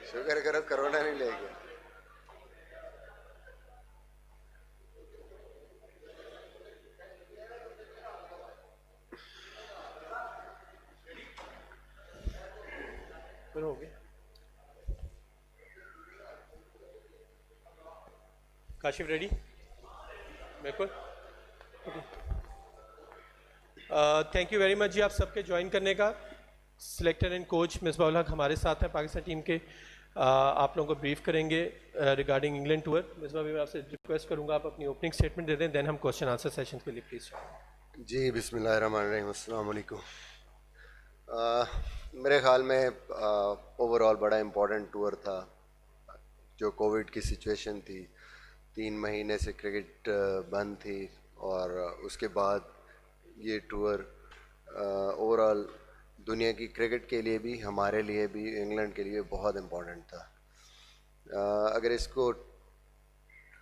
शुक्र करो कोरोना नहीं ले गया। फिर हो गया। काशिफ रेडी? बिल्कुल। थैंक यू वेरी मच जी आप सबके ज्वाइन करने का। सिलेक्टर एंड कोच मिसबाउल हक हमारे साथ हैं पाकिस्तान टीम के। आप लोगों को ब्रीफ करेंगे रिगार्डिंग इंग्लैंड टूर। मिसबा भी मैं आपसे रिक्वेस्ट करूंगा आप अपनी ओपनिंग स्टेटमेंट दे दें, देन हम क्वेश्चन आंसर सेशन के लिए प्लीज़। जी बिस्मिल्लाहिर्रहमानिर्रहीम, अस्सलाम वालेकुम। मेरे ख्याल में ओवरऑल बड़ा इम्पोर्टेंट टूर था। जो कोविड की सिचुएशन थी, 3 महीने से क्रिकेट बंद थी और उसके बाद ये टूर ओवरऑल दुनिया की क्रिकेट के लिए भी, हमारे लिए भी, इंग्लैंड के लिए बहुत इम्पोर्टेंट था। अगर इसको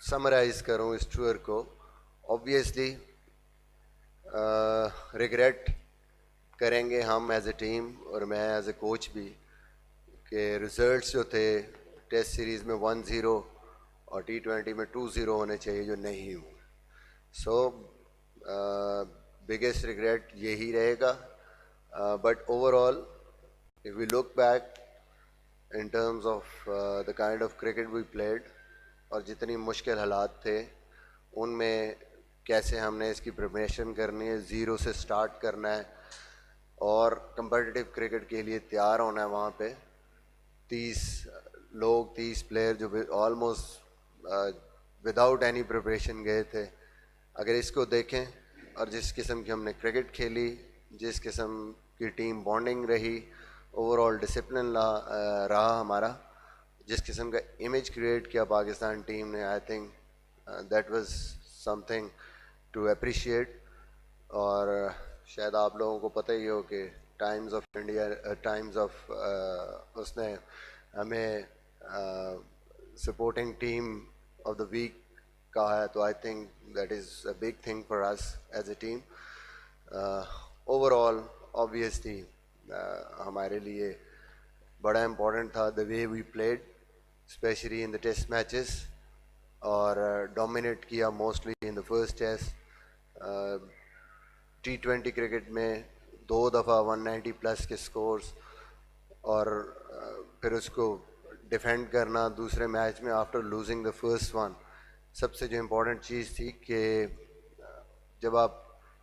समराइज़ करूँ इस टूर को, ऑब्वियसली रिग्रेट करेंगे हम एज ए टीम और मैं एज ए कोच भी कि रिजल्ट्स जो थे टेस्ट सीरीज़ में 1-0 और T20 में 2-0 होने चाहिए जो नहीं हुए। सो बिगेस्ट रिग्रेट यही रहेगा। But overall if we look back in terms of the kind of cricket we played और जितनी मुश्किल हालात थे उनमें कैसे हमने इसकी प्रिपरेशन करनी है, ज़ीरो से स्टार्ट करना है और कम्पिटिटिव क्रिकेट के लिए तैयार होना है। वहाँ पे 30 प्लेयर जो ऑलमोस्ट विदाउट एनी प्रिपरेशन गए थे। अगर इसको देखें और जिस किस्म की हमने क्रिकेट खेली, जिस किस्म की टीम बॉन्डिंग रही, ओवरऑल डिसिप्लिन रहा हमारा, जिस किस्म का इमेज क्रिएट किया पाकिस्तान टीम ने, I think that was something to appreciate. और शायद आप लोगों को पता ही हो कि Times of India, Times of उसने हमें supporting team of the week कहा है, तो I think that is a big thing for us as a team. Overall obviously हमारे लिए बड़ा इम्पोर्टेंट था the way we played, specially in the test matches, और डोमिनेट किया mostly in the first test. T20 cricket में 2 दफ़ा 190 plus के scores और फिर उसको डिफेंड करना दूसरे मैच में after losing the first one. सबसे जो इम्पोर्टेंट चीज़ थी कि जब आप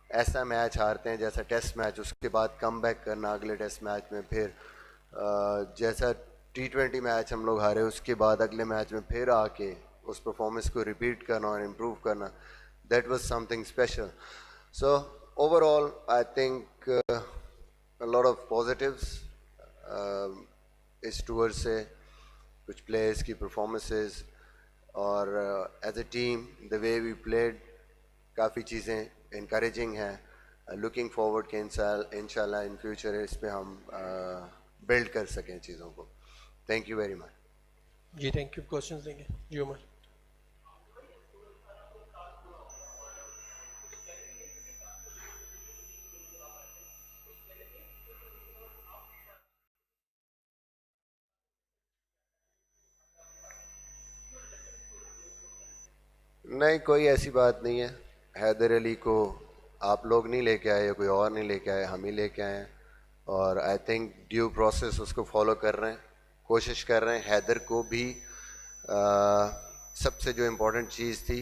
ऐसा मैच हारते हैं जैसा टेस्ट मैच, उसके बाद कम बैक करना अगले टेस्ट मैच में, फिर जैसा T20 मैच हम लोग हारे उसके बाद अगले मैच में फिर आके उस परफॉर्मेंस को रिपीट करना और इम्प्रूव करना, that was something special. So overall I think a lot of positives इस टूर से, कुछ प्लेयर्स की परफॉर्मेंसेस और as a team the way we played, काफ़ी चीज़ें इनकरेजिंग हैं। लुकिंग फॉरवर्ड के इंशाल्लाह इन फ्यूचर इस पे हम बिल्ड कर सकें चीज़ों को। Thank you very much. जी थैंक यू। क्वेश्चन देंगे जी उमर। नहीं, कोई ऐसी बात नहीं है। हैदर अली को आप लोग नहीं लेके आए, कोई और नहीं लेके आए, हम ही लेके आए हैं और आई थिंक ड्यू प्रोसेस उसको फॉलो कर रहे हैं, कोशिश कर रहे हैं। हैदर को भी सबसे जो इम्पोर्टेंट चीज़ थी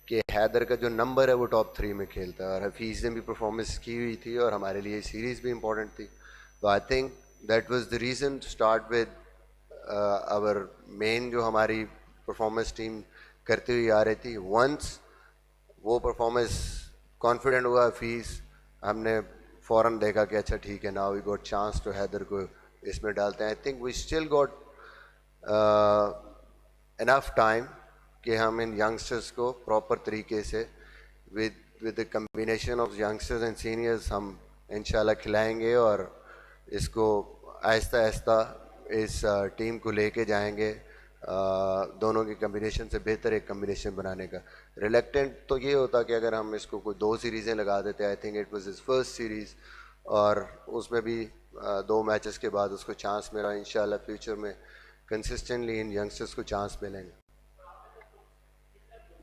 कि हैदर का जो नंबर है वो टॉप 3 में खेलता है और हफीज़ ने भी परफॉर्मेंस की हुई थी और हमारे लिए सीरीज़ भी इम्पोर्टेंट थी। तो I think that was the reason to start with our men, जो हमारी परफॉर्मेंस टीम करती हुई आ रही थी। वंस वो परफॉर्मेंस कॉन्फिडेंट हुआ हफीज़, हमने फ़ौरन देखा कि अच्छा ठीक है, now we got chance to Haider को इसमें डालते हैं। I think we still got enough time कि हम इन यंगस्टर्स को प्रॉपर तरीके से with the combination of youngsters and seniors हम इंशाल्लाह खिलाएंगे और इसको आहिस्ता आहिस्ता इस टीम को लेके जाएंगे। दोनों के कम्बिनेशन से बेहतर एक कम्बिनेशन बनाने का। रिलेक्टेंट तो ये होता कि अगर हम इसको कोई 2 सीरीज़ें लगा देते, I think it was his first series और उसमें भी 2 मैचेस के बाद उसको चांस मिला। इंशाल्लाह फ्यूचर में कंसिस्टेंटली इन यंगस्टर्स को चांस मिलेंगे।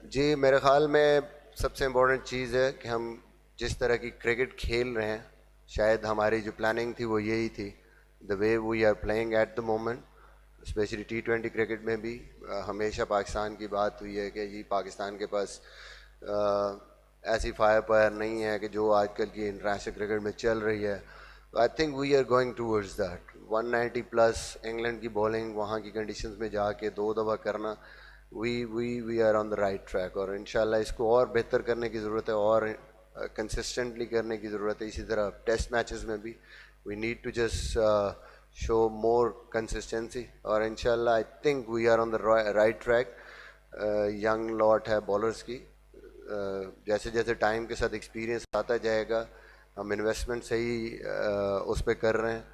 जी, मेरे ख़्याल में सबसे इम्पोर्टेंट चीज़ है कि हम जिस तरह की क्रिकेट खेल रहे हैं, शायद हमारी जो प्लानिंग थी वो यही थी। The way we are playing at the moment, specially T20 cricket में भी हमेशा पाकिस्तान की बात हुई है कि जी पाकिस्तान के पास ऐसी फायर पायर नहीं है कि जो आजकल की इंटरनेशनल क्रिकेट में चल रही है। I think we are going towards that. 190 plus England की बॉलिंग वहाँ की कंडीशंस में जाके 2 दफ़ा करना, we are on the right track, और इंशाल्लाह इसको और बेहतर करने की ज़रूरत है और कंसिस्टेंटली करने की ज़रूरत है। इसी तरह टेस्ट मैचेस में भी we need to just show more consistency, और इंशाल्लाह I think we are on the right track. Young lot है बॉलर्स की, जैसे जैसे टाइम के साथ एक्सपीरियंस आता जाएगा, हम इन्वेस्टमेंट सही उस पर कर रहे हैं,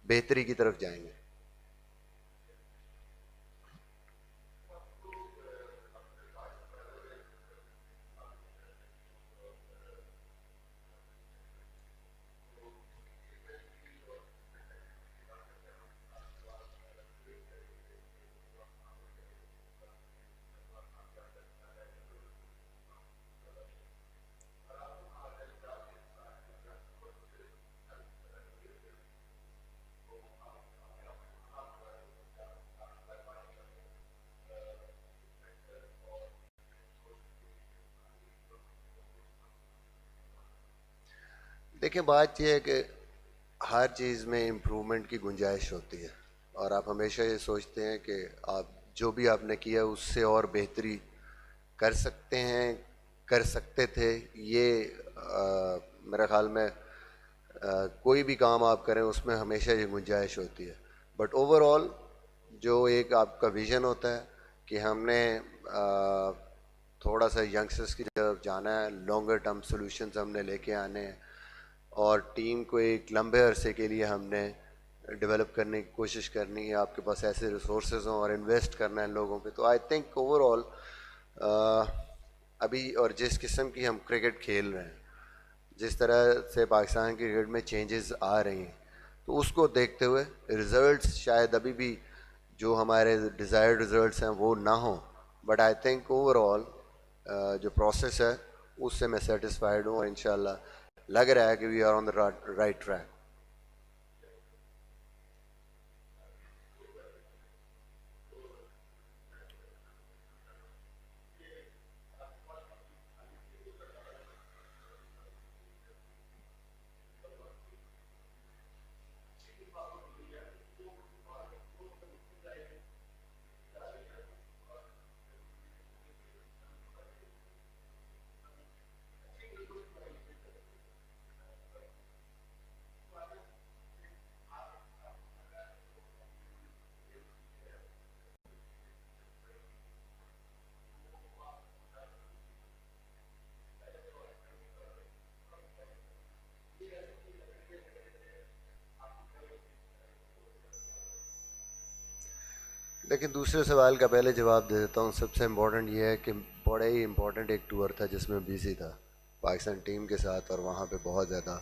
बेहतरी की तरफ जाएंगे। देखिए, बात यह है कि हर चीज़ में इम्प्रूवमेंट की गुंजाइश होती है, और आप हमेशा ये सोचते हैं कि आप जो भी आपने किया उससे और बेहतरी कर सकते हैं, कर सकते थे। ये मेरे ख़्याल में कोई भी काम आप करें उसमें हमेशा ये गुंजाइश होती है। बट ओवरऑल जो एक आपका विज़न होता है कि हमने थोड़ा सा यंगस्टर्स की तरफ जाना है, लॉन्गर टर्म सॉल्यूशंस हमने लेके आने हैं, और टीम को एक लंबे अरसे के लिए हमने डेवलप करने की कोशिश करनी है। आपके पास ऐसे रिसोर्सेज हों और इन्वेस्ट करना है लोगों पे, तो आई थिंक ओवरऑल अभी और जिस किस्म की हम क्रिकेट खेल रहे हैं, जिस तरह से पाकिस्तान की क्रिकेट में चेंजेस आ रही हैं, तो उसको देखते हुए रिज़ल्ट्स शायद अभी भी जो हमारे डिज़ायर्ड रिज़ल्ट्स हैं वो ना हो, बट आई थिंक ओवरऑल जो प्रोसेस है उससे मैं सेटिस्फाइड हूँ, और इंशाल्लाह लग रहा है कि we are on the right track. लेकिन दूसरे सवाल का पहले जवाब दे देता हूँ। सबसे इम्पोर्टेंट ये है कि बड़ा ही इम्पोर्टेंट एक टूर था जिसमें बिजी था पाकिस्तान टीम के साथ, और वहाँ पे बहुत ज़्यादा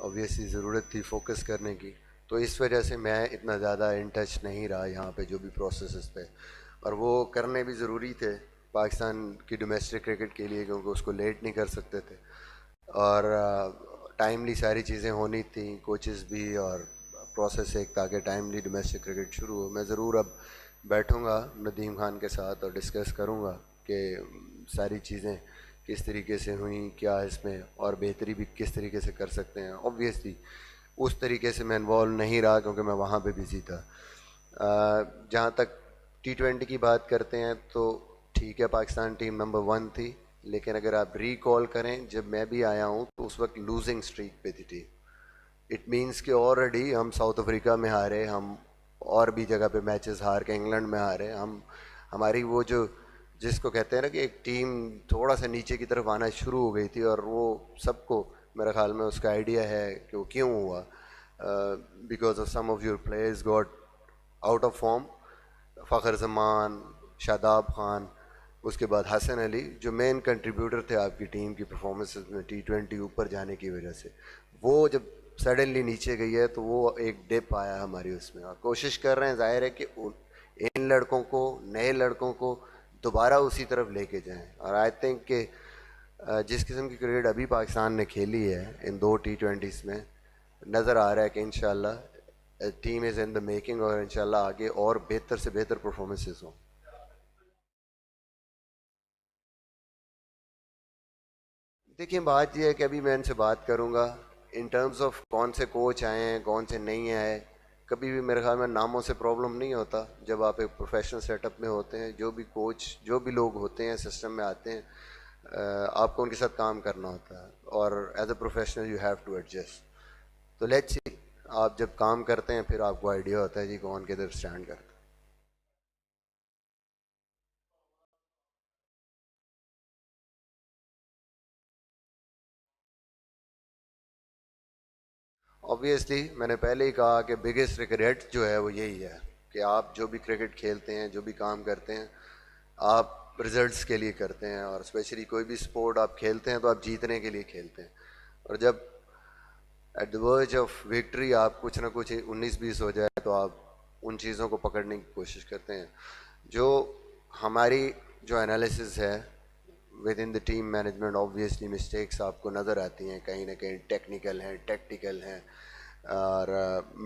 ऑब्वियसली ज़रूरत थी फोकस करने की, तो इस वजह से मैं इतना ज़्यादा इन टच नहीं रहा यहाँ पे जो भी प्रोसेस पे, और वो करने भी ज़रूरी थे पाकिस्तान की डोमेस्टिक क्रिकेट के लिए, क्योंकि उसको लेट नहीं कर सकते थे, और टाइमली सारी चीज़ें होनी थी, कोचेस भी और प्रोसेस एक, ताकि टाइमली डोमेस्टिक क्रिकेट शुरू हो। मैं ज़रूर अब बैठूंगा नदीम खान के साथ और डिस्कस करूंगा कि सारी चीज़ें किस तरीके से हुई, क्या इसमें और बेहतरी भी किस तरीके से कर सकते हैं। ऑब्वियसली उस तरीके से मैं इन्वॉल्व नहीं रहा क्योंकि मैं वहाँ पे बिज़ी था। जहाँ तक T20 की बात करते हैं तो ठीक है, पाकिस्तान टीम नंबर 1 थी, लेकिन अगर आप रिकॉल करें जब मैं भी आया हूँ तो उस वक्त लूजिंग स्ट्रीक पे थी टीम। इट मीन्स कि ऑलरेडी हम साउथ अफ्रीका में हारे, हम और भी जगह पे मैचेस हार के इंग्लैंड में हारे, हम हमारी वो जो जिसको कहते हैं ना कि एक टीम थोड़ा सा नीचे की तरफ आना शुरू हो गई थी, और वो सबको मेरे ख्याल में उसका आइडिया है कि वो क्यों हुआ। Because of some of your players got out of form, Fakhar Zaman, Shadab Khan, उसके बाद हसन अली, जो मेन कंट्रीब्यूटर थे आपकी टीम की परफॉर्मेंसेस में T20 ऊपर जाने की वजह से, वो जब सडनली नीचे गई है तो वो एक डिप आया हमारी उसमें, और कोशिश कर रहे हैं ज़ाहिर है कि इन लड़कों को, नए लड़कों को दोबारा उसी तरफ लेके जाएं। और आई थिंक कि जिस किस्म की क्रिकेट अभी पाकिस्तान ने खेली है इन 2 T20s में, नज़र आ रहा है कि इंशाल्लाह team is in the making और इंशाल्लाह आगे और बेहतर से बेहतर परफॉर्मेंसेस हों। देखिए, बात यह है कि अभी मैं इनसे बात करूंगा इन टर्म्स ऑफ कौन से कोच आए हैं, कौन से नहीं आए। कभी भी मेरे ख्याल में नामों से प्रॉब्लम नहीं होता जब आप एक प्रोफेशनल सेटअप में होते हैं। जो भी कोच, जो भी लोग होते हैं सिस्टम में आते हैं, आपको उनके साथ काम करना होता है और as a professional you have to adjust. तो लेट्स सी, आप जब काम करते हैं फिर आपको आइडिया होता है जी कौन किधर स्टैंड करता है। ऑब्वियसली मैंने पहले ही कहा कि बिगेस्ट रिग्रेट जो है वो यही है कि आप जो भी क्रिकेट खेलते हैं, जो भी काम करते हैं, आप रिजल्ट्स के लिए करते हैं। और स्पेशली कोई भी स्पोर्ट आप खेलते हैं तो आप जीतने के लिए खेलते हैं। और जब at the verge of victory आप कुछ ना कुछ 19-20 हो जाए तो आप उन चीज़ों को पकड़ने की कोशिश करते हैं। जो हमारी जो एनालिसिस है with in the team management, obviously mistakes आपको नज़र आती हैं, कहीं ना कहीं टेक्निकल हैं, टैक्टिकल हैं और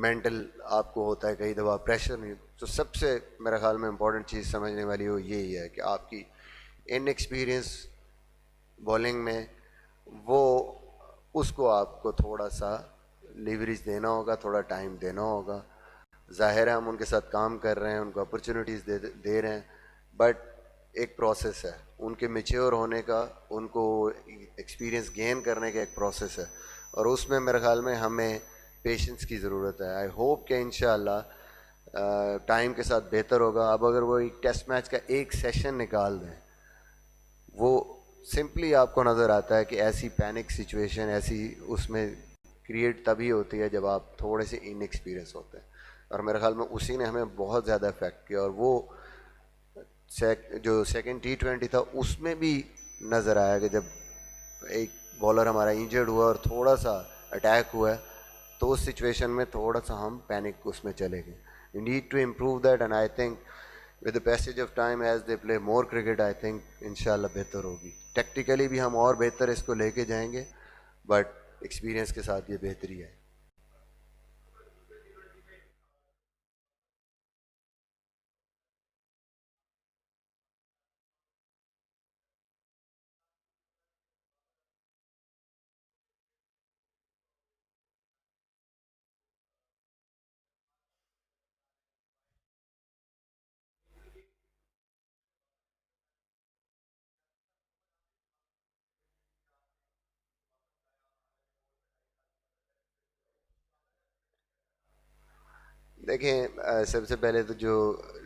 मेंटल आपको होता है कई दफ़ा प्रेशर नहीं। तो सबसे मेरे ख्याल में इम्पॉर्टेंट चीज़ समझने वाली वो यही है कि आपकी इनएक्सपीरियंस बॉलिंग में वो उसको आपको थोड़ा सा लीवरेज देना होगा, थोड़ा टाइम देना होगा। ज़ाहिर है हम उनके साथ काम कर रहे हैं, उनको अपॉर्चुनिटीज़ दे रहे हैं, बट एक प्रोसेस है उनके मैच्योर होने का, उनको एक्सपीरियंस गेन करने का एक प्रोसेस है और उसमें मेरे ख्याल में हमें पेशेंस की ज़रूरत है। आई होप कि इंशाल्लाह टाइम के साथ बेहतर होगा। अब अगर वो एक टेस्ट मैच का एक सेशन निकाल दें, वो सिंपली आपको नज़र आता है कि ऐसी पैनिक सिचुएशन ऐसी उसमें क्रिएट तभी होती है जब आप थोड़े से इनएक्सपीरियंस होते हैं। और मेरे ख्याल में उसी ने हमें बहुत ज़्यादा इफेक्ट किया। और वो जो सेकंड T20 था उसमें भी नज़र आया कि जब एक बॉलर हमारा इंजर्ड हुआ और थोड़ा सा अटैक हुआ है तो उस सिचुएशन में थोड़ा सा हम पैनिक उसमें चले गए। You need to improve that and I think with the passage of time as they play more cricket, I think इंशाल्लाह बेहतर होगी। टेक्टिकली भी हम और बेहतर इसको लेके जाएंगे, बट एक्सपीरियंस के साथ ये बेहतरी है। देखें, सबसे पहले तो जो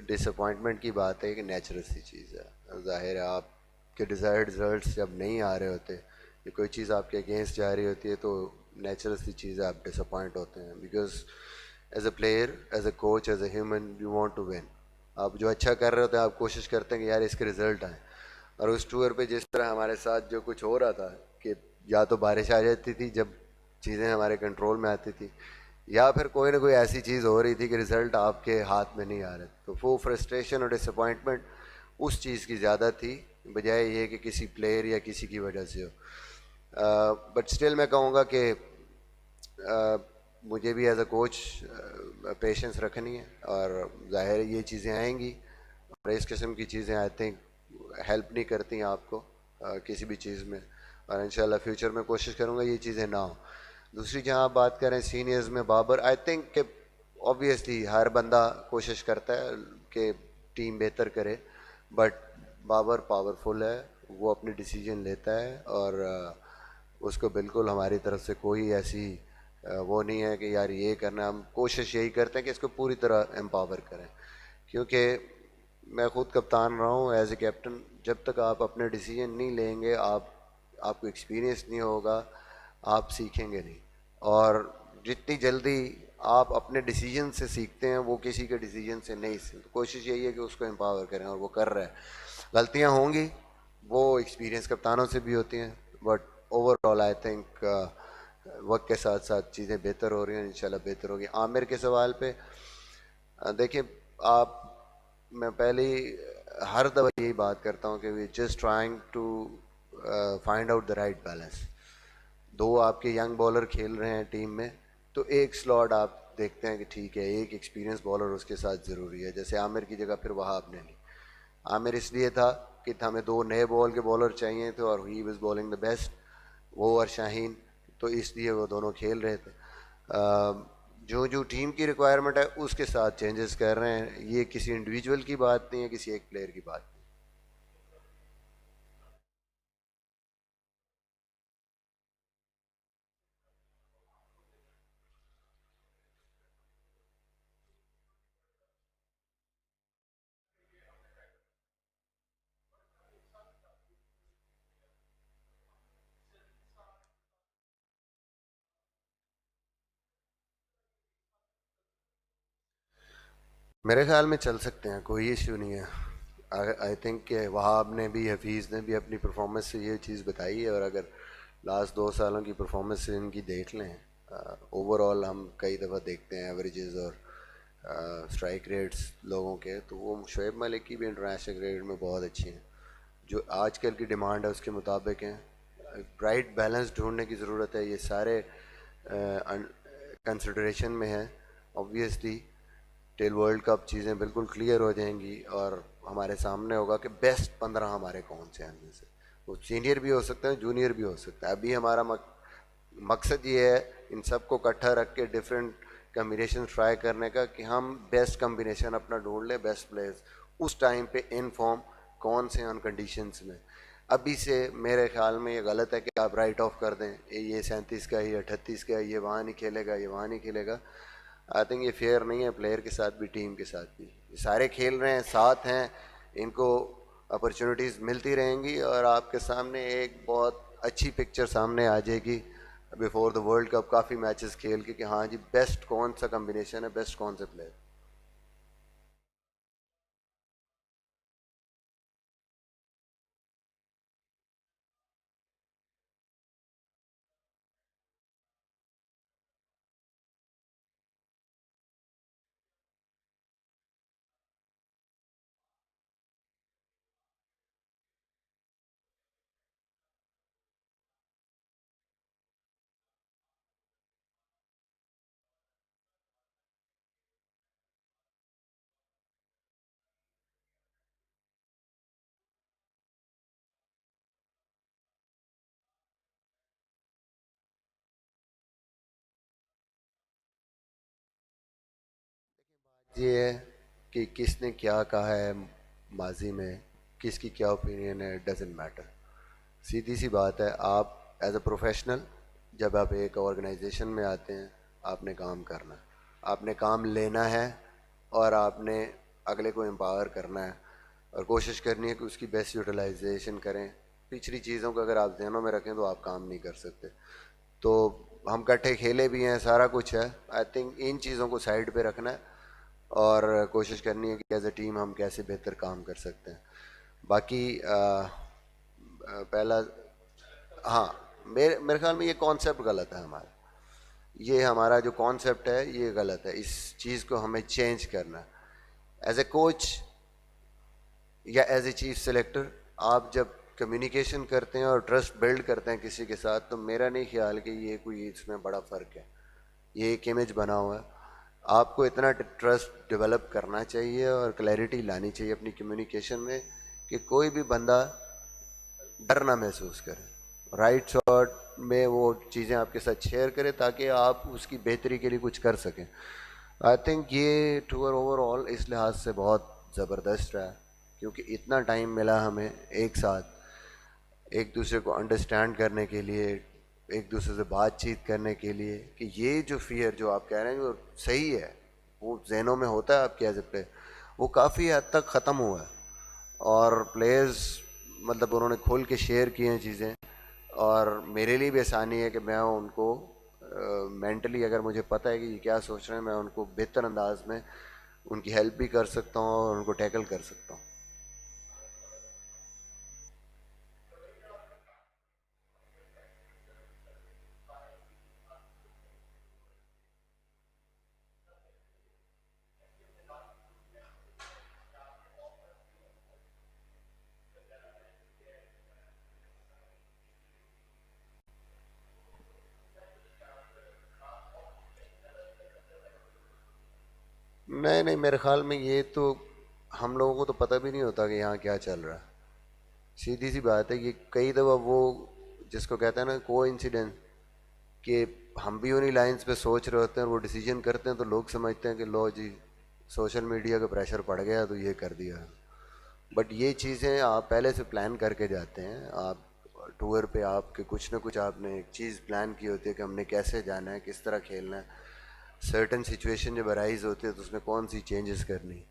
डिसअपॉइंटमेंट की बात है कि नेचुरल सी चीज़ है। ज़ाहिर है आपके डिज़ायर्ड रिजल्ट्स जब नहीं आ रहे होते या कोई चीज़ आपके अगेंस्ट जा रही होती है तो नेचुरल सी चीज़ है, आप डिसअपॉइंट होते हैं। Because as a player, as a coach, as a human, you want to win. आप जो अच्छा कर रहे होते हैं आप कोशिश करते हैं कि यार इसके रिज़ल्ट आए। और उस टूर पे जिस तरह हमारे साथ जो कुछ हो रहा था कि या तो बारिश आ जाती थी जब चीज़ें हमारे कंट्रोल में आती थी, या फिर कोई ना कोई ऐसी चीज़ हो रही थी कि रिज़ल्ट आपके हाथ में नहीं आ रहे, तो वो फ्रस्ट्रेशन और डिसअपॉइंटमेंट उस चीज़ की ज़्यादा थी बजाय ये कि किसी प्लेयर या किसी की वजह से हो। बट स्टिल मैं कहूँगा कि मुझे भी एज अ कोच पेशेंस रखनी है और ज़ाहिर है ये चीज़ें आएंगी और इस किस्म की चीज़ें आई थिंक हेल्प नहीं करती हैं आपको किसी भी चीज़ में। और इंशाल्लाह फ्यूचर में कोशिश करूँगा ये चीज़ें ना हो। दूसरी जहाँ आप बात करें सीनियर्स में, बाबर, आई थिंक कि ऑब्वियसली हर बंदा कोशिश करता है कि टीम बेहतर करे, बट बाबर पावरफुल है, वो अपनी डिसीजन लेता है और उसको बिल्कुल हमारी तरफ से कोई ऐसी वो नहीं है कि यार ये करना। हम कोशिश यही करते हैं कि इसको पूरी तरह एम्पावर करें, क्योंकि मैं खुद कप्तान रहा हूँ एज ए कैप्टन। जब तक आप अपने डिसीजन नहीं लेंगे, आपको एक्सपीरियंस नहीं होगा, आप सीखेंगे नहीं। और जितनी जल्दी आप अपने डिसीजन से सीखते हैं वो किसी के डिसीजन से नहीं सीखते। कोशिश यही है कि उसको एम्पावर करें और वो कर रहा है। गलतियाँ होंगी, वो एक्सपीरियंस कप्तानों से भी होती हैं, बट ओवरऑल आई थिंक वक्त के साथ साथ चीज़ें बेहतर हो रही हैं, इंशाल्लाह बेहतर होगी। आमिर के सवाल पे देखिए, आप मैं पहले ही हर दफ़ा यही बात करता हूँ कि we just trying to find out the right balance. दो आपके यंग बॉलर खेल रहे हैं टीम में, तो एक स्लॉट आप देखते हैं कि ठीक है, एक एक्सपीरियंस बॉलर उसके साथ ज़रूरी है। जैसे आमिर की जगह फिर वहाब ने ली। आमिर इसलिए था कि हमें दो नए बॉल के बॉलर चाहिए थे और he was bowling the best, वो और शाहीन, तो इसलिए वो दोनों खेल रहे थे। जो जो टीम की रिक्वायरमेंट है उसके साथ चेंजेस कर रहे हैं। ये किसी इंडिविजुअल की बात नहीं है, किसी एक प्लेयर की बात नहीं। मेरे ख्याल में चल सकते हैं, कोई इशू नहीं है। आई थिंक कि वहाब ने भी, हफीज़ ने भी अपनी परफॉर्मेंस से ये चीज़ बताई है। और अगर लास्ट 2 सालों की परफॉर्मेंस इनकी देख लें, ओवरऑल हम कई दफ़ा देखते हैं एवरेजेस और स्ट्राइक रेट्स लोगों के, तो वो शोएब मलिक की भी इंटरनेशनल क्रिकेट में बहुत अच्छी हैं। जो आजकल की डिमांड है उसके मुताबिक हैं। राइट बैलेंस ढूंढने की ज़रूरत है। ये सारे कंसिडरेशन में हैं। ऑब्वियसली टिल वर्ल्ड कप चीज़ें बिल्कुल क्लियर हो जाएंगी और हमारे सामने होगा कि बेस्ट 15 हमारे कौन से हैं इनमें से। वो सीनियर भी हो सकते हैं, जूनियर भी हो सकता है। अभी हमारा मकसद ये है इन सबको इकट्ठा रख के डिफरेंट कम्बिनेशन ट्राई करने का, कि हम बेस्ट कम्बिनेशन अपना ढूंढ लें, बेस्ट प्लेयर्स उस टाइम पे इन फॉर्म कौन से ऑन कंडीशंस में। अभी से मेरे ख्याल में ये गलत है कि आप राइट ऑफ कर दें, ये 37 का, ये 38 का, ये वहाँ नहीं खेलेगा, ये वहाँ नहीं खेलेगा। आई थिंक ये फेयर नहीं है, प्लेयर के साथ भी टीम के साथ भी। ये सारे खेल रहे हैं, साथ हैं, इनको अपॉर्चुनिटीज़ मिलती रहेंगी और आपके सामने एक बहुत अच्छी पिक्चर सामने आ जाएगी बिफोर द वर्ल्ड कप। काफ़ी मैचेस खेल के कि हाँ जी बेस्ट कौन सा कम्बिनेशन है, बेस्ट कौन से प्लेयर। ये है कि किसने क्या कहा है माजी में, किसकी क्या ओपिनियन है, डजेंट मैटर। सीधी सी बात है, आप एज अ प्रोफेशनल जब आप एक ऑर्गेनाइजेशन में आते हैं, आपने काम करना है, आपने काम लेना है और आपने अगले को एम्पावर करना है और कोशिश करनी है कि उसकी बेस्ट यूटिलाइजेशन करें। पिछली चीज़ों को अगर आप जहनों में रखें तो आप काम नहीं कर सकते। तो हम इकट्ठे खेले भी हैं, सारा कुछ है। आई थिंक इन चीज़ों को साइड पे रखना है और कोशिश करनी है कि एज ए टीम हम कैसे बेहतर काम कर सकते हैं। बाकी पहला, हाँ, मेरे मेरे ख्याल में ये कॉन्सेप्ट गलत है हमारा। ये हमारा जो कॉन्सेप्ट है ये गलत है। इस चीज़ को हमें चेंज करना है। एज ए कोच या एज ए चीफ सेलेक्टर, आप जब कम्युनिकेशन करते हैं और ट्रस्ट बिल्ड करते हैं किसी के साथ, तो मेरा नहीं ख्याल कि ये कोई इसमें बड़ा फ़र्क है। ये एक इमेज बना हुआ है। आपको इतना ट्रस्ट डेवलप करना चाहिए और क्लैरिटी लानी चाहिए अपनी कम्युनिकेशन में कि कोई भी बंदा डर ना महसूस करे। राइट शॉट में वो चीज़ें आपके साथ शेयर करे ताकि आप उसकी बेहतरी के लिए कुछ कर सकें। आई थिंक ये टूर ओवरऑल इस लिहाज से बहुत ज़बरदस्त रहा, क्योंकि इतना टाइम मिला हमें एक साथ एक दूसरे को अंडरस्टैंड करने के लिए, एक दूसरे से बातचीत करने के लिए, कि ये जो फियर जो आप कह रहे हैं वो सही है, वो जहनों में होता है आपके एज ए प्लेयर, वो काफ़ी हद तक ख़त्म हुआ है। और प्लेयर्स मतलब उन्होंने खोल के शेयर किए हैं चीज़ें, और मेरे लिए भी आसानी है कि मैं उनको मेंटली अगर मुझे पता है कि ये क्या सोच रहे हैं, मैं उनको बेहतर अंदाज में उनकी हेल्प भी कर सकता हूँ और उनको टैकल कर सकता हूँ। नहीं नहीं, मेरे ख्याल में ये तो हम लोगों को तो पता भी नहीं होता कि यहाँ क्या चल रहा है। सीधी सी बात है, ये कई दफ़ा वो जिसको कहते हैं ना को इंसिडेंट, कि हम भी उन्हीं लाइंस पे सोच रहे होते हैं और वो डिसीजन करते हैं तो लोग समझते हैं कि लो जी सोशल मीडिया का प्रेशर पड़ गया तो ये कर दिया। बट ये चीज़ें आप पहले से प्लान करके जाते हैं। आप टूर पे आपके कुछ ना कुछ आपने एक चीज़ प्लान की होती है कि हमने कैसे जाना है, किस तरह खेलना है, सर्टन सिचुएशन जब अराइज होती है तो उसमें कौन सी चेंजेस करनी।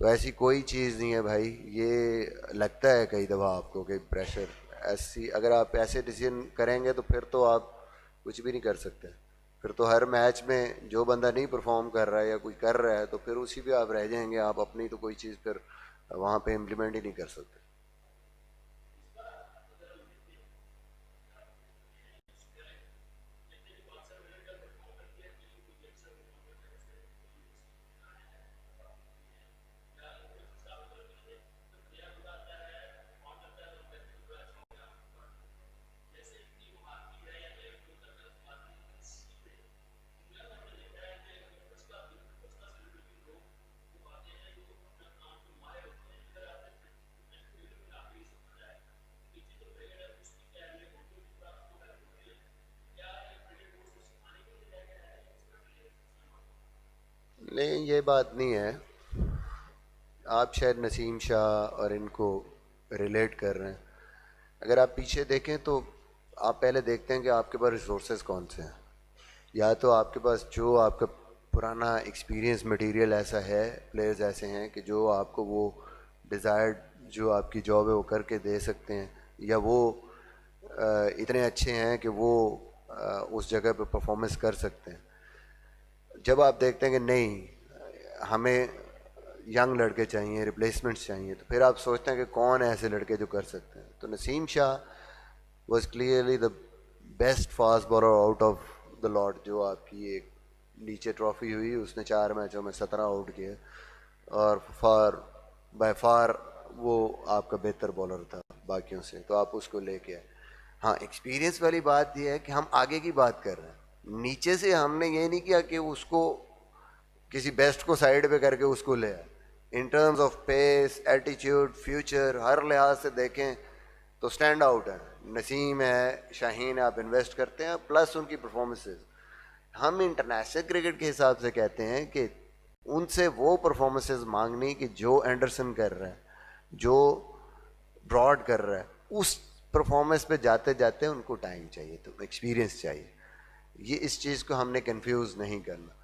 तो ऐसी कोई चीज़ नहीं है भाई। ये लगता है कई दफ़ा आपको कि प्रेशर, ऐसी अगर आप ऐसे डिसीजन करेंगे तो फिर तो आप कुछ भी नहीं कर सकते। फिर तो हर मैच में जो बंदा नहीं परफॉर्म कर रहा है या कोई कर रहा है तो फिर उसी पे आप रह जाएंगे। आप अपनी तो कोई चीज़ फिर वहाँ पे इम्प्लीमेंट ही नहीं कर सकते। नहीं, ये बात नहीं है। आप शायद नसीम शाह और इनको रिलेट कर रहे हैं। अगर आप पीछे देखें तो आप पहले देखते हैं कि आपके पास रिसोर्सेज कौन से हैं। या तो आपके पास जो आपका पुराना एक्सपीरियंस मटेरियल ऐसा है, प्लेयर्स ऐसे हैं कि जो आपको वो डिज़ायर्ड जो आपकी जॉब है वो करके दे सकते हैं, या वो इतने अच्छे हैं कि वो उस जगह पे परफॉर्मेंस कर सकते हैं। जब आप देखते हैं कि नहीं, हमें यंग लड़के चाहिए, रिप्लेसमेंट्स चाहिए, तो फिर आप सोचते हैं कि कौन है ऐसे लड़के जो कर सकते हैं। तो Naseem Shah was clearly the best fast bowler out of the lot. जो आपकी एक नीचे ट्रॉफी हुई उसने 4 मैचों में 17 आउट किए, और फार बाय फार वो आपका बेहतर बॉलर था बाकियों से, तो आप उसको लेके आए। हाँ, एक्सपीरियंस वाली बात यह है कि हम आगे की बात कर रहे हैं, नीचे से हमने ये नहीं किया कि उसको किसी बेस्ट को साइड पे करके उसको ले आए। In terms of pace, attitude, future, हर लिहाज से देखें तो स्टैंड आउट है। नसीम है, शाहीन है, आप इन्वेस्ट करते हैं, प्लस उनकी परफॉर्मेंसेज। हम इंटरनेशनल क्रिकेट के हिसाब से कहते हैं कि उनसे वो परफॉर्मेंसेज मांगनी कि जो एंडरसन कर रहा है, जो ब्रॉड कर रहा है, उस परफॉर्मेंस पे जाते जाते उनको टाइम चाहिए, तो एक्सपीरियंस चाहिए। ये इस चीज़ को हमने कंफ्यूज नहीं करना।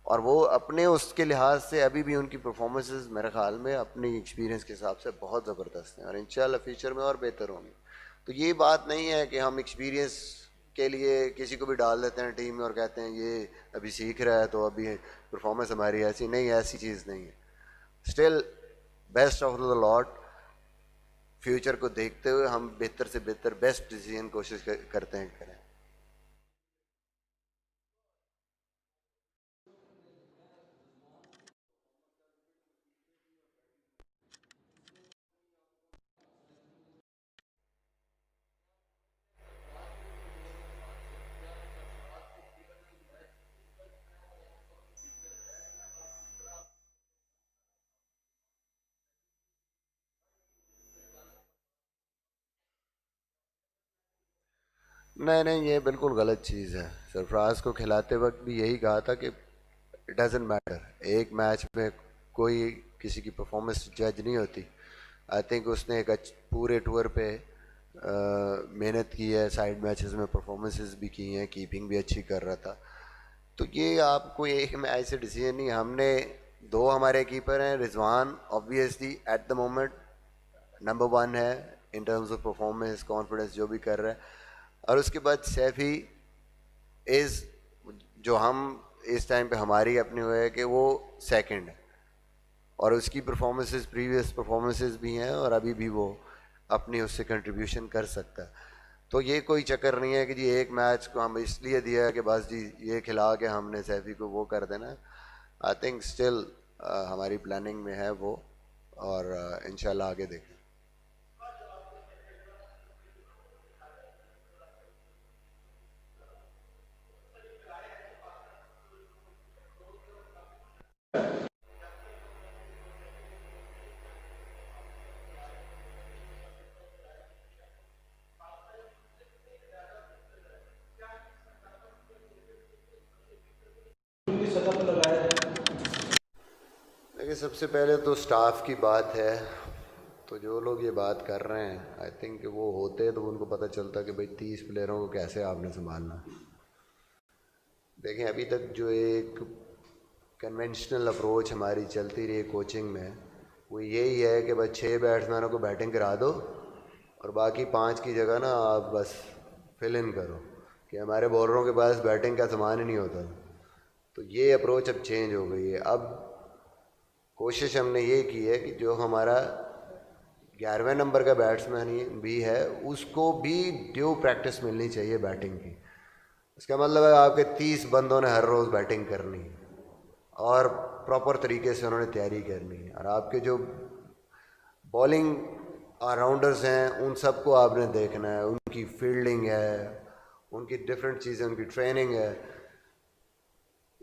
और वो अपने उसके लिहाज से अभी भी उनकी परफॉर्मेंसेज मेरे ख्याल में अपनी एक्सपीरियंस के हिसाब से बहुत ज़बरदस्त हैं, और इंशाल्लाह फ्यूचर में और बेहतर होंगे। तो ये बात नहीं है कि हम एक्सपीरियंस के लिए किसी को भी डाल देते हैं टीम में और कहते हैं ये अभी सीख रहा है तो अभी परफॉर्मेंस हमारी ऐसी नहीं, ऐसी चीज़ नहीं है। Still best of the lot, future को देखते हुए हम बेहतर से बेहतर बेस्ट डिसीजन कोशिश करते हैं करें। नहीं नहीं, ये बिल्कुल गलत चीज़ है। सरफराज को खिलाते वक्त भी यही कहा था कि इट डजेंट मैटर, एक मैच में कोई किसी की परफॉर्मेंस जज नहीं होती। आई थिंक उसने एक पूरे टूर पे मेहनत की है, साइड मैचेस में परफॉर्मेंसेस भी की हैं, कीपिंग भी अच्छी कर रहा था। तो ये आपको एक मैच से डिसीजन नहीं। हमने दो हमारे कीपर हैं, Rizwan obviously at the moment number one है in terms of performance, confidence, जो भी कर रहा है। और उसके बाद सैफी इज़, जो हम इस टाइम पे हमारी अपनी हुए है कि वो सेकंड है, और उसकी परफॉर्मेंसेस प्रीवियस परफॉर्मेंसेस भी हैं और अभी भी वो अपनी उससे कंट्रीब्यूशन कर सकता है। तो ये कोई चक्कर नहीं है कि जी एक मैच को हम इसलिए दिया है कि बस जी ये खिला के हमने सैफी को वो कर देना। आई थिंक स्टिल हमारी प्लानिंग में है वो, और इंशाल्लाह आगे देखें। सबसे पहले तो स्टाफ की बात है, तो जो लोग ये बात कर रहे हैं आई थिंक वो होते तो उनको पता चलता कि भाई 30 प्लेयरों को कैसे आपने संभालना। देखें, अभी तक जो एक कन्वेंशनल अप्रोच हमारी चलती रही कोचिंग में वो यही है कि बस 6 बैट्समैनों को बैटिंग करा दो और बाकी 5 की जगह ना आप बस फिल इन करो, कि हमारे बॉलरों के पास बैटिंग का सामान ही नहीं होता। तो ये अप्रोच अब चेंज हो गई है। अब कोशिश हमने ये की है कि जो हमारा 11वें नंबर का बैट्समैन भी है उसको भी ड्यू प्रैक्टिस मिलनी चाहिए बैटिंग की। इसका मतलब है आपके 30 बंदों ने हर रोज़ बैटिंग करनी है और प्रॉपर तरीके से उन्होंने तैयारी करनी है, और आपके जो बॉलिंग ऑलराउंडर्स हैं उन सबको आपने देखना है, उनकी फील्डिंग है, उनकी डिफरेंट चीज़ें, उनकी ट्रेनिंग है।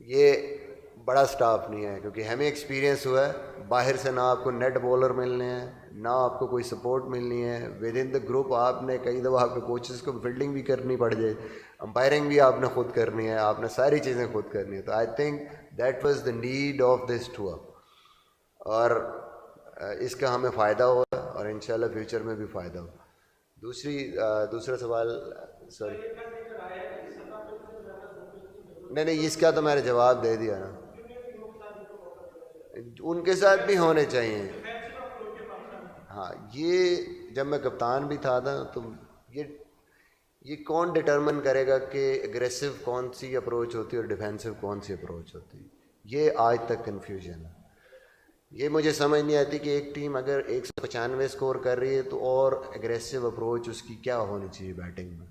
ये बड़ा स्टाफ नहीं है, क्योंकि हमें एक्सपीरियंस हुआ है बाहर से ना आपको नेट बॉलर मिलने हैं ना आपको कोई सपोर्ट मिलनी है। विद इन द ग्रुप आपने कई दफ़ा आपके कोचेस को फील्डिंग भी करनी पड़ जाए, अंपायरिंग भी आपने खुद करनी है, आपने सारी चीज़ें खुद करनी है। तो I think that was the need of this tour, और इसका हमें फ़ायदा हुआ और इंशाल्लाह फ्यूचर में भी फ़ायदा हो। दूसरा सवाल, सॉरी, नहीं, इसका तो मैंने जवाब दे दिया ना, उनके साथ भी होने चाहिए। हाँ, ये जब मैं कप्तान भी था ना, तो ये ये कौन डिटरमिन करेगा कि एग्रेसिव कौन सी अप्रोच होती है और डिफेंसिव कौन सी अप्रोच होती है? ये आज तक कन्फ्यूजन है। ये मुझे समझ नहीं आती कि एक टीम अगर 195 स्कोर कर रही है तो और एग्रेसिव अप्रोच उसकी क्या होनी चाहिए बैटिंग में।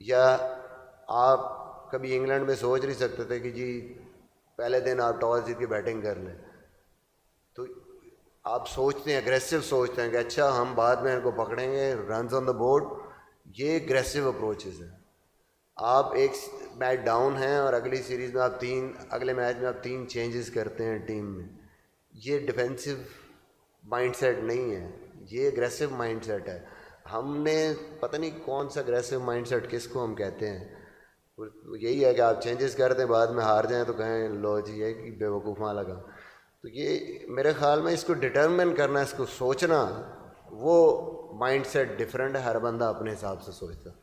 या आप कभी इंग्लैंड में सोच नहीं सकते थे कि जी पहले दिन आप टॉस जीत के बैटिंग कर लें, तो आप सोचते हैं, एग्रेसिव सोचते हैं कि अच्छा हम बाद में इनको पकड़ेंगे, रन्स ऑन द बोर्ड। ये एग्रेसिव अप्रोचेस हैं। आप एक मैच डाउन हैं और अगली सीरीज़ में अगले मैच में आप 3 चेंजेस करते हैं टीम में। ये डिफेंसिव माइंडसेट नहीं है, ये एग्रेसिव माइंडसेट है। हमने पता नहीं कौन सा एग्रेसिव माइंडसेट किसको हम कहते हैं। यही है कि आप चेंजेस कर दें, बाद में हार जाएं तो कहें लो जी ये कि बेवकूफ़ा लगा। तो ये मेरे ख्याल में इसको डिटरमिन करना, इसको सोचना, वो माइंडसेट डिफरेंट है, हर बंदा अपने हिसाब से सोचता।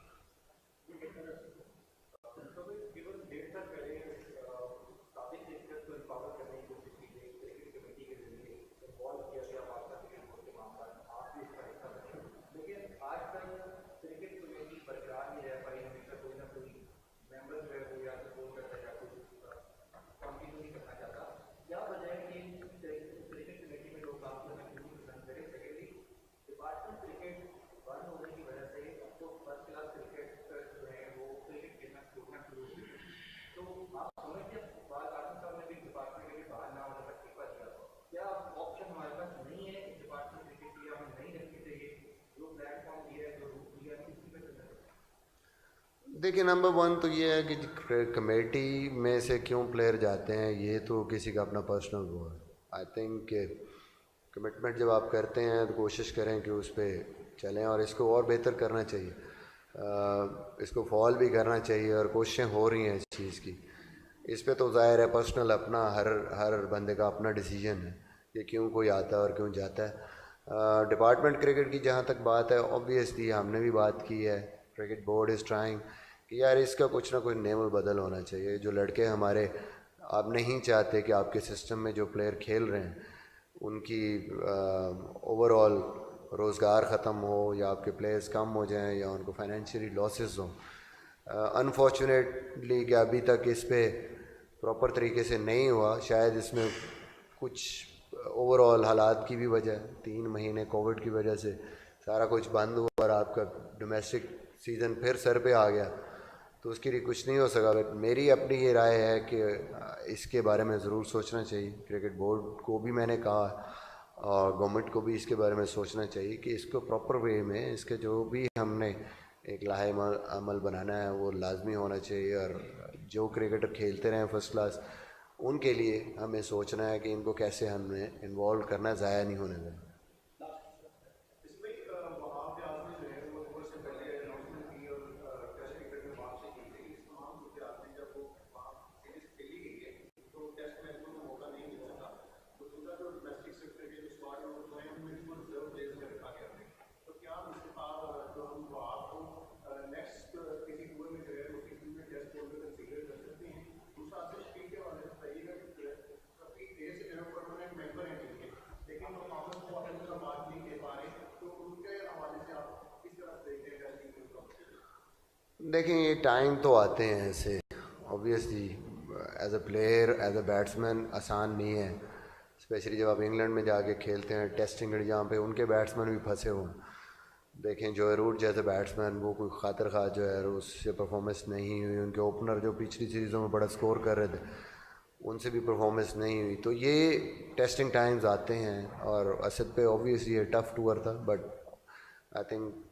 देखिए, नंबर 1 तो ये है कि कमेटी में से क्यों प्लेयर जाते हैं ये तो किसी का अपना पर्सनल वो है। आई थिंक कमिटमेंट जब आप करते हैं तो कोशिश करें कि उस पर चलें और इसको और बेहतर करना चाहिए। इसको फॉल भी करना चाहिए और कोशिशें हो रही हैं इस चीज़ की। इस पे तो ज़ाहिर है पर्सनल अपना हर बंदे का अपना डिसीजन है कि क्यों कोई आता है और क्यों जाता है। डिपार्टमेंट क्रिकेट की जहाँ तक बात है, ऑब्वियसली हमने भी बात की है, क्रिकेट बोर्ड इज़ ट्राइंग कि यार इसका कुछ ना कुछ नेम बदल होना चाहिए। जो लड़के हमारे, आप नहीं चाहते कि आपके सिस्टम में जो प्लेयर खेल रहे हैं उनकी ओवरऑल रोज़गार ख़त्म हो या आपके प्लेयर्स कम हो जाएं या उनको फाइनेंशियली लॉसेस हों। अनफॉर्चुनेटली कि अभी तक इस पे प्रॉपर तरीके से नहीं हुआ। शायद इसमें कुछ ओवरऑल हालात की भी वजह, 3 महीने कोविड की वजह से सारा कुछ बंद हुआ और आपका डोमेस्टिक सीज़न फिर सर पे आ गया, तो उसके लिए कुछ नहीं हो सका। बट मेरी अपनी ये राय है कि इसके बारे में ज़रूर सोचना चाहिए। क्रिकेट बोर्ड को भी मैंने कहा और गवर्नमेंट को भी इसके बारे में सोचना चाहिए कि इसको प्रॉपर वे में, इसके जो भी हमने एक लाहे अमल बनाना है वो लाजमी होना चाहिए। और जो क्रिकेटर खेलते रहे फर्स्ट क्लास, उनके लिए हमें सोचना है कि इनको कैसे हमें इन्वॉल्व करना, ज़ाया नहीं होने देना। देखें ये टाइम तो आते हैं ऐसे, obviously as a player as a batsman आसान नहीं है, स्पेशली जब आप इंग्लैंड में जाके खेलते हैं टेस्ट क्रिकेट जहाँ पे उनके बैट्समैन भी फंसे हुए हैं। देखें जो रूट जैसे बैट्समैन वो कोई खातर खा जो है उससे परफॉर्मेंस नहीं हुई, उनके ओपनर जो पिछली सीरीज़ों में बड़ा स्कोर कर रहे थे उनसे भी परफॉर्मेंस नहीं हुई, तो ये टेस्टिंग टाइम्स आते हैं। और असद पे ऑब्वियसली ये टफ टूर था, बट आई थिंक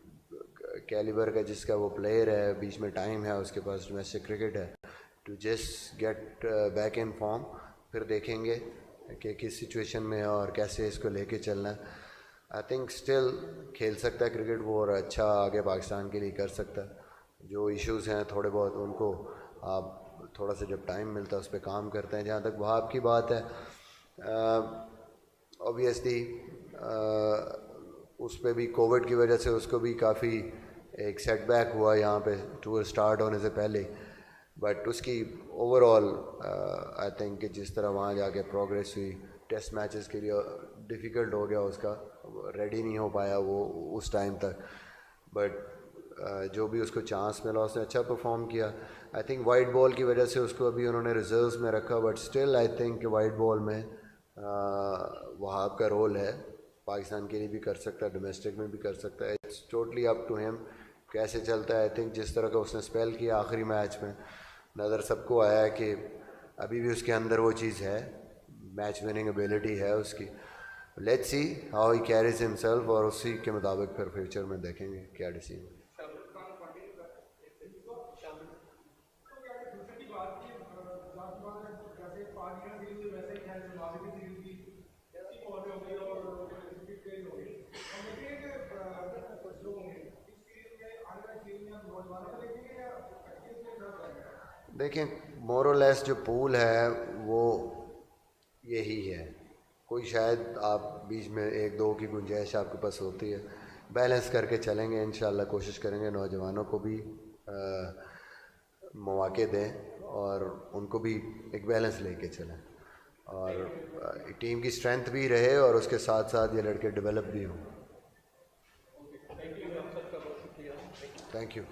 कैलिबर का जिसका वो प्लेयर है, बीच में टाइम है उसके पास, डोमेस्टिक क्रिकेट है, to just get back in form, फिर देखेंगे कि किस सिचुएशन में है और कैसे इसको लेके चलना है। आई थिंक स्टिल खेल सकता है क्रिकेट वो और अच्छा आगे पाकिस्तान के लिए कर सकता है। जो इश्यूज़ हैं थोड़े बहुत उनको आप थोड़ा सा जब टाइम मिलता है उस पर काम करते हैं। जहाँ तक वहाब की बात है, ऑब्वियसली उस पर भी कोविड की वजह से उसको भी काफ़ी एक सेटबैक हुआ यहाँ पे टूर स्टार्ट होने से पहले, बट उसकी ओवरऑल आई थिंक कि जिस तरह वहाँ जाके प्रोग्रेस हुई, टेस्ट मैचेस के लिए डिफ़िकल्ट हो गया उसका, रेडी नहीं हो पाया वो उस टाइम तक, बट जो भी उसको चांस मिला उसने अच्छा परफॉर्म किया। आई थिंक वाइट बॉल की वजह से उसको अभी उन्होंने रिजर्व्स में रखा, बट स्टिल आई थिंक कि वाइट बॉल में वहाब का रोल है, पाकिस्तान के लिए भी कर सकता है, डोमेस्टिक में भी कर सकता है, it's totally up to him कैसे चलता है। आई थिंक जिस तरह का उसने स्पेल किया आखिरी मैच में, नज़र सबको आया है कि अभी भी उसके अंदर वो चीज़ है, मैच विनिंग एबिलिटी है उसकी। Let's see how he carries himself और उसी के मुताबिक फिर फ्यूचर में देखेंगे क्या डिसीजन। देखें मोरलेस जो पूल है वो यही है, कोई शायद आप बीच में एक दो की गुंजाइश आपके पास होती है, बैलेंस करके चलेंगे इंशाल्लाह, कोशिश करेंगे नौजवानों को भी मौके दें और उनको भी एक बैलेंस लेके चलें और टीम की स्ट्रेंथ भी रहे और उसके साथ साथ ये लड़के डेवलप भी हों। Thank you.